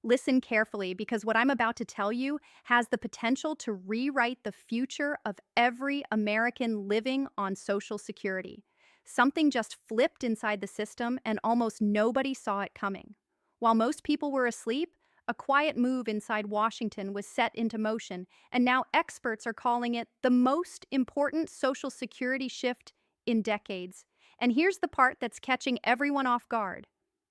Listen carefully because what I'm about to tell you has the potential to rewrite the future of every American living on Social Security. Something just flipped inside the system and almost nobody saw it coming. While most people were asleep, a quiet move inside Washington was set into motion, and now experts are calling it the most important Social Security shift in decades. And here's the part that's catching everyone off guard.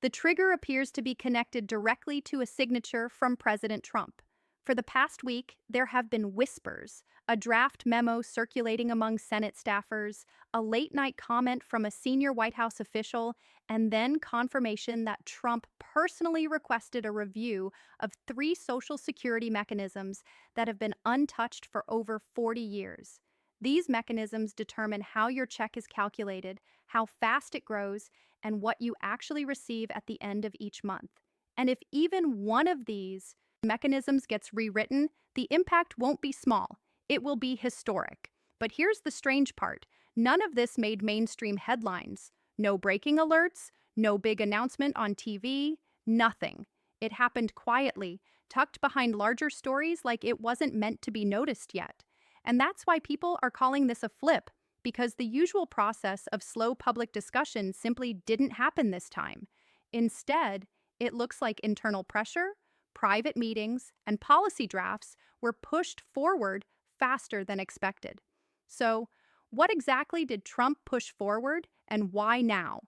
The trigger appears to be connected directly to a signature from President Trump. For the past week, there have been whispers, a draft memo circulating among Senate staffers, a late-night comment from a senior White House official, and then confirmation that Trump personally requested a review of three Social Security mechanisms that have been untouched for over 40 years. These mechanisms determine how your check is calculated, how fast it grows, and what you actually receive at the end of each month. And if even one of these mechanisms gets rewritten, the impact won't be small. It will be historic. But here's the strange part. None of this made mainstream headlines. No breaking alerts, no big announcement on TV, nothing. It happened quietly, tucked behind larger stories like it wasn't meant to be noticed yet. And that's why people are calling this a flip, because the usual process of slow public discussion simply didn't happen this time. Instead, it looks like internal pressure, private meetings, and policy drafts were pushed forward faster than expected. So, what exactly did Trump push forward and why now?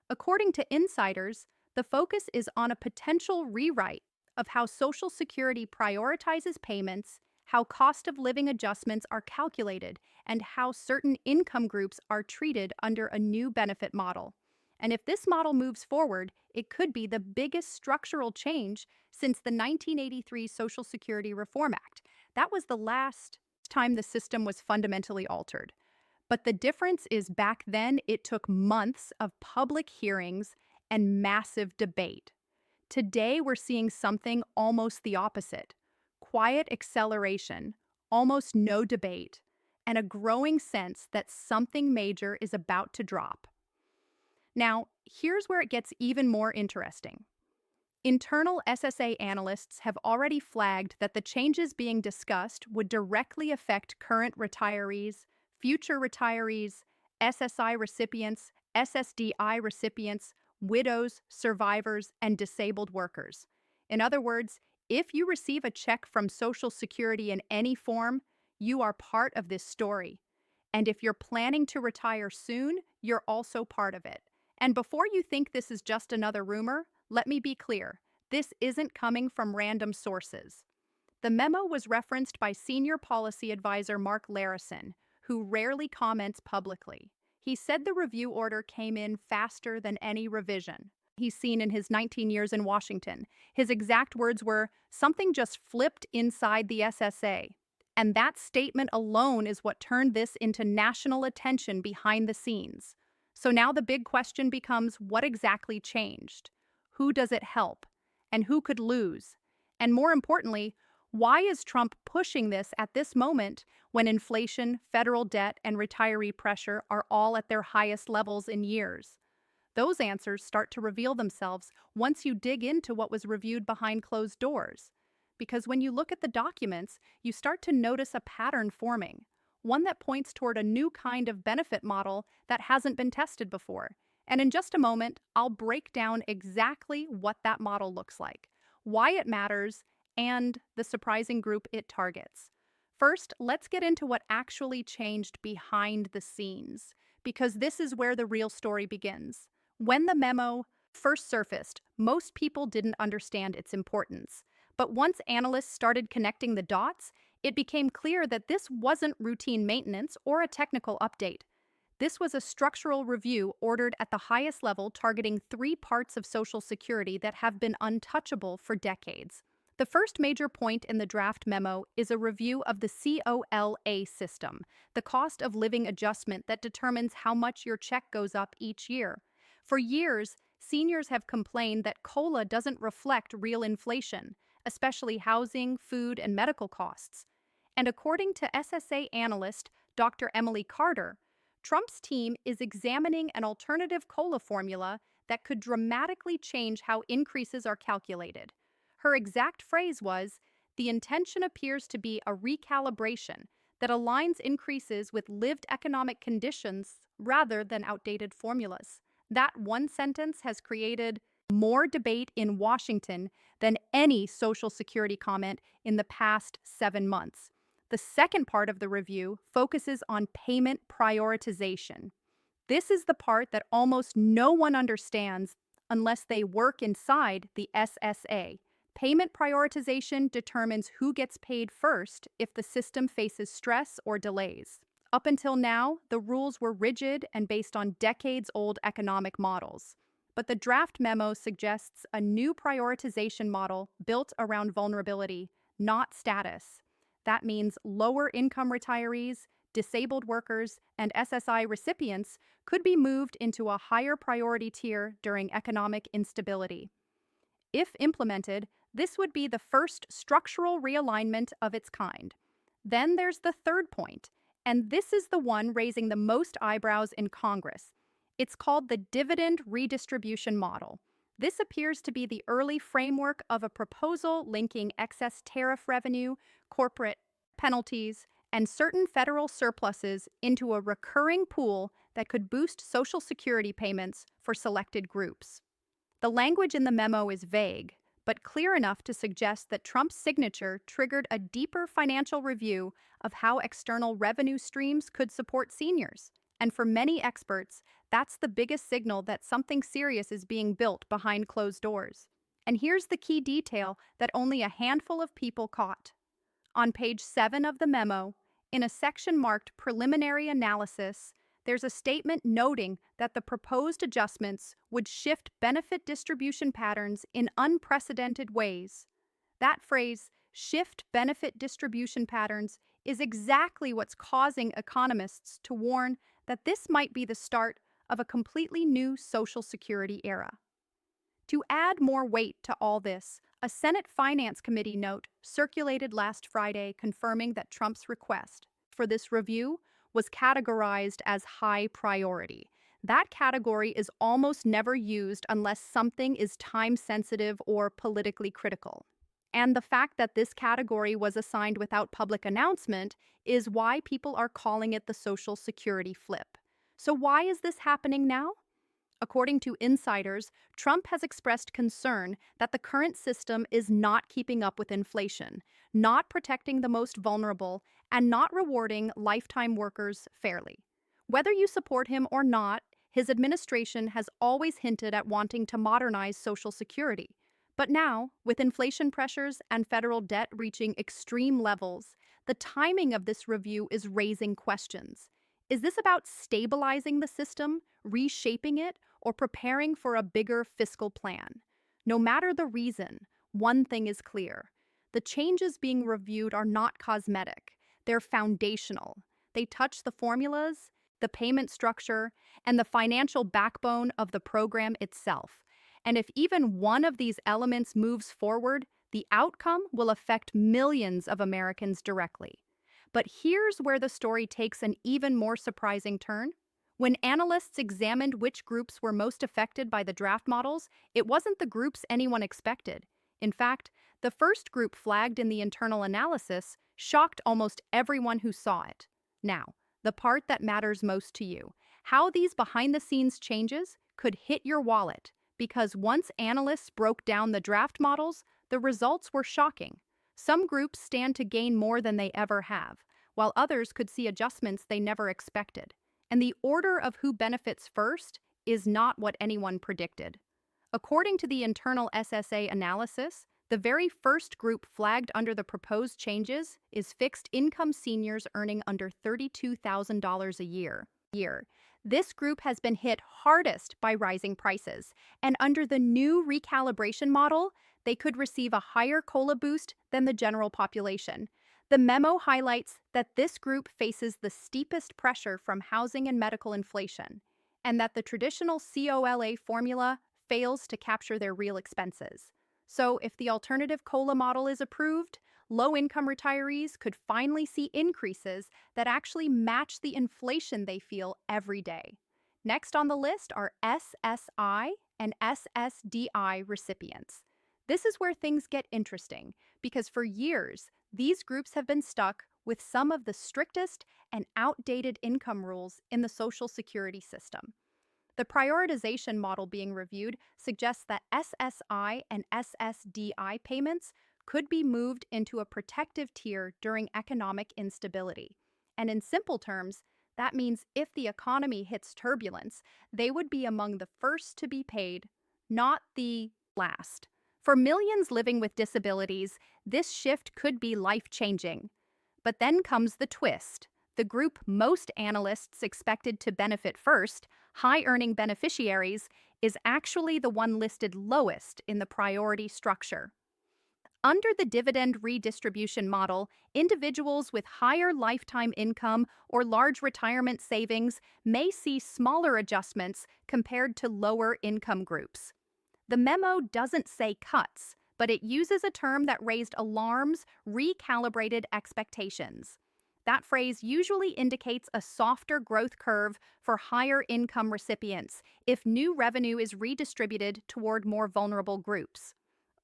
According to insiders, the focus is on a potential rewrite of how Social Security prioritizes payments, how cost of living adjustments are calculated, and how certain income groups are treated under a new benefit model. And if this model moves forward, it could be the biggest structural change since the 1983 Social Security Reform Act. That was the last time the system was fundamentally altered. But the difference is back then it took months of public hearings and massive debate. Today we're seeing something almost the opposite. Quiet acceleration, almost no debate, and a growing sense that something major is about to drop. Now, here's where it gets even more interesting. Internal SSA analysts have already flagged that the changes being discussed would directly affect current retirees, future retirees, SSI recipients, SSDI recipients, widows, survivors, and disabled workers. In other words, if you receive a check from Social Security in any form, you are part of this story. And if you're planning to retire soon, you're also part of it. And before you think this is just another rumor, let me be clear. This isn't coming from random sources. The memo was referenced by senior policy advisor Mark Larison, who rarely comments publicly. He said the review order came in faster than any revision he's seen in his 19 years in Washington. His exact words were, "Something just flipped inside the SSA." And that statement alone is what turned this into national attention behind the scenes. So now the big question becomes, what exactly changed? Who does it help? And who could lose? And more importantly, why is Trump pushing this at this moment when inflation, federal debt, and retiree pressure are all at their highest levels in years? Those answers start to reveal themselves once you dig into what was reviewed behind closed doors. Because when you look at the documents, you start to notice a pattern forming, one that points toward a new kind of benefit model that hasn't been tested before. And in just a moment, I'll break down exactly what that model looks like, why it matters, and the surprising group it targets. First, let's get into what actually changed behind the scenes, because this is where the real story begins. When the memo first surfaced, most people didn't understand its importance. But once analysts started connecting the dots, it became clear that this wasn't routine maintenance or a technical update. This was a structural review ordered at the highest level targeting three parts of Social Security that have been untouchable for decades. The first major point in the draft memo is a review of the COLA system, the cost of living adjustment that determines how much your check goes up each year. For years, seniors have complained that COLA doesn't reflect real inflation, especially housing, food, and medical costs. And according to SSA analyst Dr. Emily Carter, Trump's team is examining an alternative COLA formula that could dramatically change how increases are calculated. Her exact phrase was, "The intention appears to be a recalibration that aligns increases with lived economic conditions rather than outdated formulas." That one sentence has created more debate in Washington than any Social Security comment in the past 7 months. The second part of the review focuses on payment prioritization. This is the part that almost no one understands unless they work inside the SSA. Payment prioritization determines who gets paid first if the system faces stress or delays. Up until now, the rules were rigid and based on decades-old economic models. But the draft memo suggests a new prioritization model built around vulnerability, not status. That means lower income retirees, disabled workers, and SSI recipients could be moved into a higher priority tier during economic instability. If implemented, this would be the first structural realignment of its kind. Then there's the third point, and this is the one raising the most eyebrows in Congress. It's called the dividend redistribution model. This appears to be the early framework of a proposal linking excess tariff revenue, corporate penalties, and certain federal surpluses into a recurring pool that could boost Social Security payments for selected groups. The language in the memo is vague, but clear enough to suggest that Trump's signature triggered a deeper financial review of how external revenue streams could support seniors. And for many experts, that's the biggest signal that something serious is being built behind closed doors. And here's the key detail that only a handful of people caught. On page 7 of the memo, in a section marked Preliminary Analysis, there's a statement noting that the proposed adjustments would shift benefit distribution patterns in unprecedented ways. That phrase, shift benefit distribution patterns, is exactly what's causing economists to warn that this might be the start of a completely new Social Security era. To add more weight to all this, a Senate Finance Committee note circulated last Friday confirming that Trump's request for this review was categorized as high priority. That category is almost never used unless something is time-sensitive or politically critical. And the fact that this category was assigned without public announcement is why people are calling it the Social Security flip. So why is this happening now? According to insiders, Trump has expressed concern that the current system is not keeping up with inflation, not protecting the most vulnerable, and not rewarding lifetime workers fairly. Whether you support him or not, his administration has always hinted at wanting to modernize Social Security. But now, with inflation pressures and federal debt reaching extreme levels, the timing of this review is raising questions. Is this about stabilizing the system, reshaping it, or preparing for a bigger fiscal plan? No matter the reason, one thing is clear. The changes being reviewed are not cosmetic. They're foundational. They touch the formulas, the payment structure, and the financial backbone of the program itself. And if even one of these elements moves forward, the outcome will affect millions of Americans directly. But here's where the story takes an even more surprising turn. When analysts examined which groups were most affected by the draft models, it wasn't the groups anyone expected. In fact, the first group flagged in the internal analysis shocked almost everyone who saw it. Now, the part that matters most to you: how these behind-the-scenes changes could hit your wallet, because once analysts broke down the draft models, the results were shocking. Some groups stand to gain more than they ever have, while others could see adjustments they never expected. And the order of who benefits first is not what anyone predicted. According to the internal SSA analysis, the very first group flagged under the proposed changes is fixed-income seniors earning under $32,000 a year. This group has been hit hardest by rising prices, and under the new recalibration model, they could receive a higher COLA boost than the general population. The memo highlights that this group faces the steepest pressure from housing and medical inflation, and that the traditional COLA formula fails to capture their real expenses. So if the alternative COLA model is approved, low-income retirees could finally see increases that actually match the inflation they feel every day. Next on the list are SSI and SSDI recipients. This is where things get interesting, because for years, these groups have been stuck with some of the strictest and outdated income rules in the Social Security system. The prioritization model being reviewed suggests that SSI and SSDI payments could be moved into a protective tier during economic instability. And in simple terms, that means if the economy hits turbulence, they would be among the first to be paid, not the last. For millions living with disabilities, this shift could be life-changing. But then comes the twist. The group most analysts expected to benefit first, high-earning beneficiaries, is actually the one listed lowest in the priority structure. Under the dividend redistribution model, individuals with higher lifetime income or large retirement savings may see smaller adjustments compared to lower income groups. The memo doesn't say cuts, but it uses a term that raised alarms: recalibrated expectations. That phrase usually indicates a softer growth curve for higher income recipients if new revenue is redistributed toward more vulnerable groups.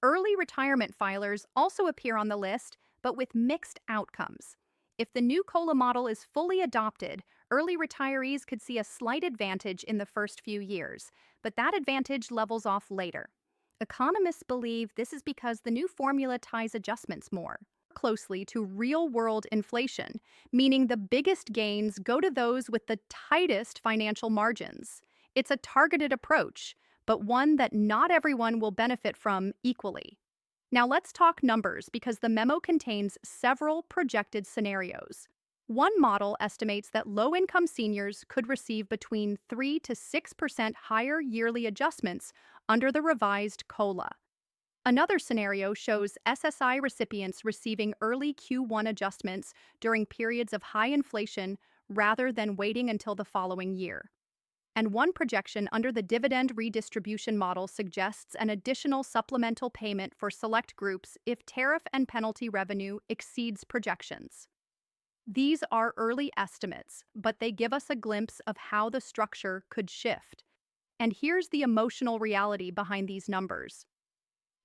Early retirement filers also appear on the list, but with mixed outcomes. If the new COLA model is fully adopted, early retirees could see a slight advantage in the first few years, but that advantage levels off later. Economists believe this is because the new formula ties adjustments more closely to real-world inflation, meaning the biggest gains go to those with the tightest financial margins. It's a targeted approach, but one that not everyone will benefit from equally. Now let's talk numbers, because the memo contains several projected scenarios. One model estimates that low-income seniors could receive between 3 to 6% higher yearly adjustments under the revised COLA. Another scenario shows SSI recipients receiving early Q1 adjustments during periods of high inflation rather than waiting until the following year. And one projection under the dividend redistribution model suggests an additional supplemental payment for select groups if tariff and penalty revenue exceeds projections. These are early estimates, but they give us a glimpse of how the structure could shift. And here's the emotional reality behind these numbers.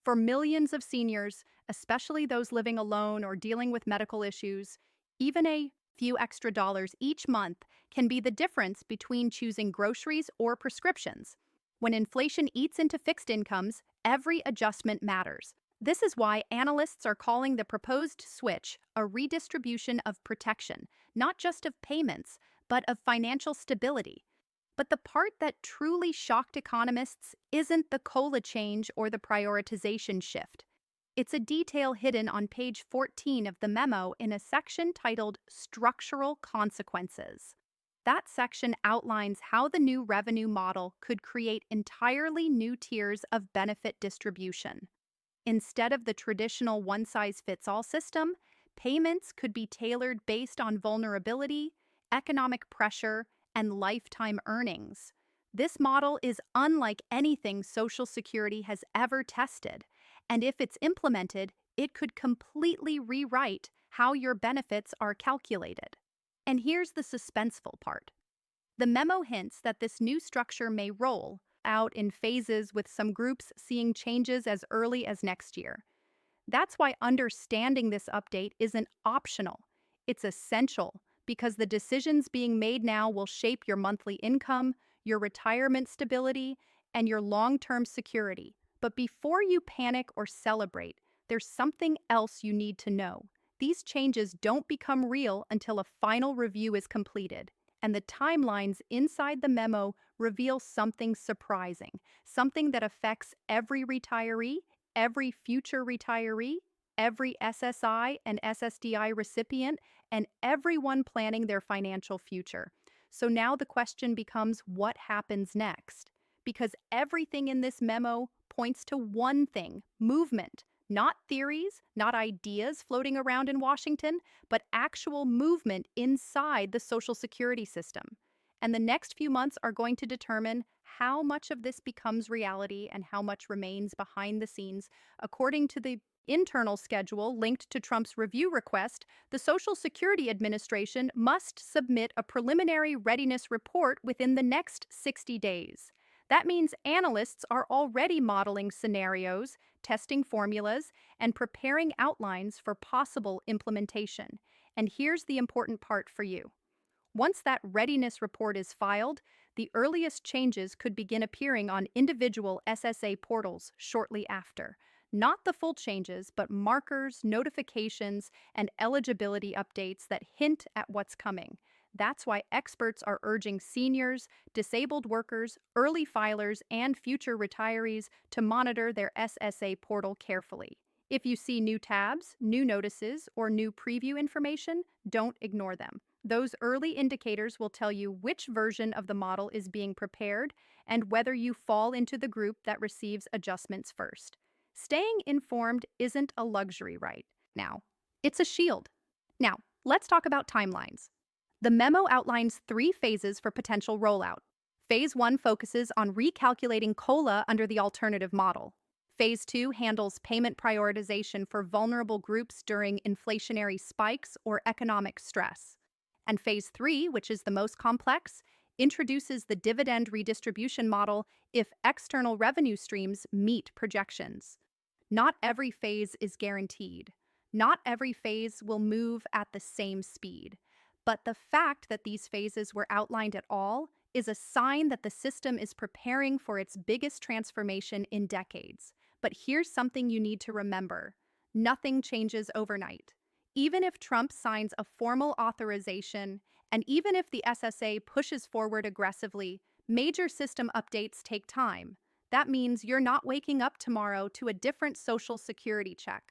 For millions of seniors, especially those living alone or dealing with medical issues, even a few extra dollars each month can be the difference between choosing groceries or prescriptions. When inflation eats into fixed incomes, every adjustment matters. This is why analysts are calling the proposed switch a redistribution of protection, not just of payments, but of financial stability. But the part that truly shocked economists isn't the COLA change or the prioritization shift. It's a detail hidden on page 14 of the memo in a section titled Structural Consequences. That section outlines how the new revenue model could create entirely new tiers of benefit distribution. Instead of the traditional one-size-fits-all system, payments could be tailored based on vulnerability, economic pressure, and lifetime earnings. This model is unlike anything Social Security has ever tested, and if it's implemented, it could completely rewrite how your benefits are calculated. And here's the suspenseful part. The memo hints that this new structure may roll out in phases, with some groups seeing changes as early as next year. That's why understanding this update isn't optional. It's essential, because the decisions being made now will shape your monthly income, your retirement stability, and your long-term security. But before you panic or celebrate, there's something else you need to know. These changes don't become real until a final review is completed, and the timelines inside the memo reveal something surprising, something that affects every retiree, every future retiree, every SSI and SSDI recipient, and everyone planning their financial future. So now the question becomes, what happens next? Because everything in this memo points to one thing: movement. Not theories, not ideas floating around in Washington, but actual movement inside the Social Security system. And the next few months are going to determine how much of this becomes reality and how much remains behind the scenes. According to the internal schedule linked to Trump's review request, the Social Security Administration must submit a preliminary readiness report within the next 60 days. That means analysts are already modeling scenarios, testing formulas, and preparing outlines for possible implementation. And here's the important part for you. Once that readiness report is filed, the earliest changes could begin appearing on individual SSA portals shortly after. Not the full changes, but markers, notifications, and eligibility updates that hint at what's coming. That's why experts are urging seniors, disabled workers, early filers, and future retirees to monitor their SSA portal carefully. If you see new tabs, new notices, or new preview information, don't ignore them. Those early indicators will tell you which version of the model is being prepared and whether you fall into the group that receives adjustments first. Staying informed isn't a luxury right now, it's a shield. Now, let's talk about timelines. The memo outlines 3 phases for potential rollout. Phase 1 focuses on recalculating COLA under the alternative model. Phase 2 handles payment prioritization for vulnerable groups during inflationary spikes or economic stress. And Phase 3, which is the most complex, introduces the dividend redistribution model if external revenue streams meet projections. Not every phase is guaranteed. Not every phase will move at the same speed. But the fact that these phases were outlined at all is a sign that the system is preparing for its biggest transformation in decades. But here's something you need to remember. Nothing changes overnight. Even if Trump signs a formal authorization, and even if the SSA pushes forward aggressively, major system updates take time. That means you're not waking up tomorrow to a different Social Security check.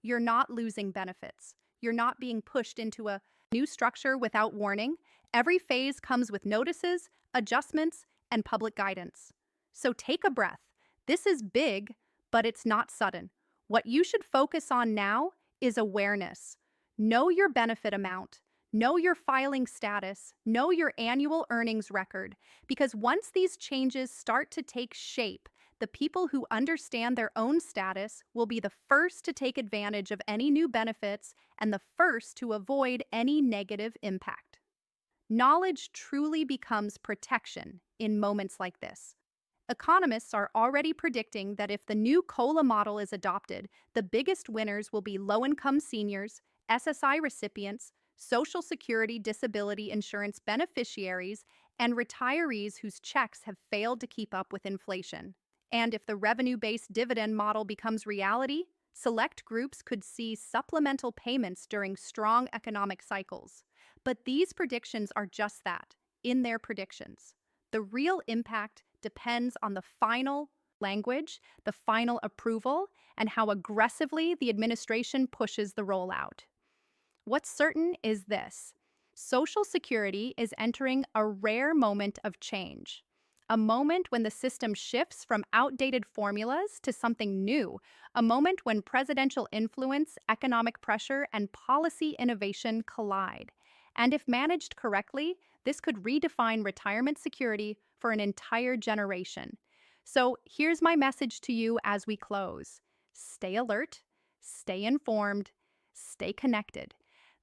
You're not losing benefits. You're not being pushed into a new structure without warning. Every phase comes with notices, adjustments, and public guidance. So take a breath. This is big, but it's not sudden. What you should focus on now is awareness. Know your benefit amount. Know your filing status. Know your annual earnings record. Because once these changes start to take shape, the people who understand their own status will be the first to take advantage of any new benefits and the first to avoid any negative impact. Knowledge truly becomes protection in moments like this. Economists are already predicting that if the new COLA model is adopted, the biggest winners will be low-income seniors, SSI recipients, Social Security disability insurance beneficiaries, and retirees whose checks have failed to keep up with inflation. And if the revenue-based dividend model becomes reality, select groups could see supplemental payments during strong economic cycles. But these predictions are just that, in their predictions. The real impact depends on the final language, the final approval, and how aggressively the administration pushes the rollout. What's certain is this: Social Security is entering a rare moment of change. A moment when the system shifts from outdated formulas to something new. A moment when presidential influence, economic pressure, and policy innovation collide. And if managed correctly, this could redefine retirement security for an entire generation. So here's my message to you as we close. Stay alert, stay informed, stay connected.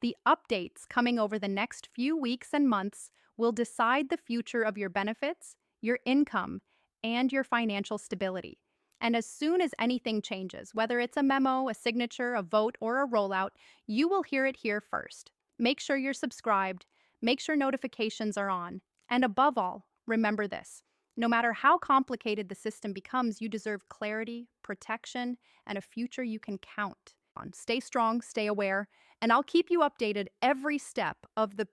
The updates coming over the next few weeks and months will decide the future of your benefits, your income, and your financial stability. And as soon as anything changes, whether it's a memo, a signature, a vote, or a rollout, you will hear it here first. Make sure you're subscribed, make sure notifications are on, and above all, remember this: no matter how complicated the system becomes, you deserve clarity, protection, and a future you can count on. Stay strong, stay aware, and I'll keep you updated every step of the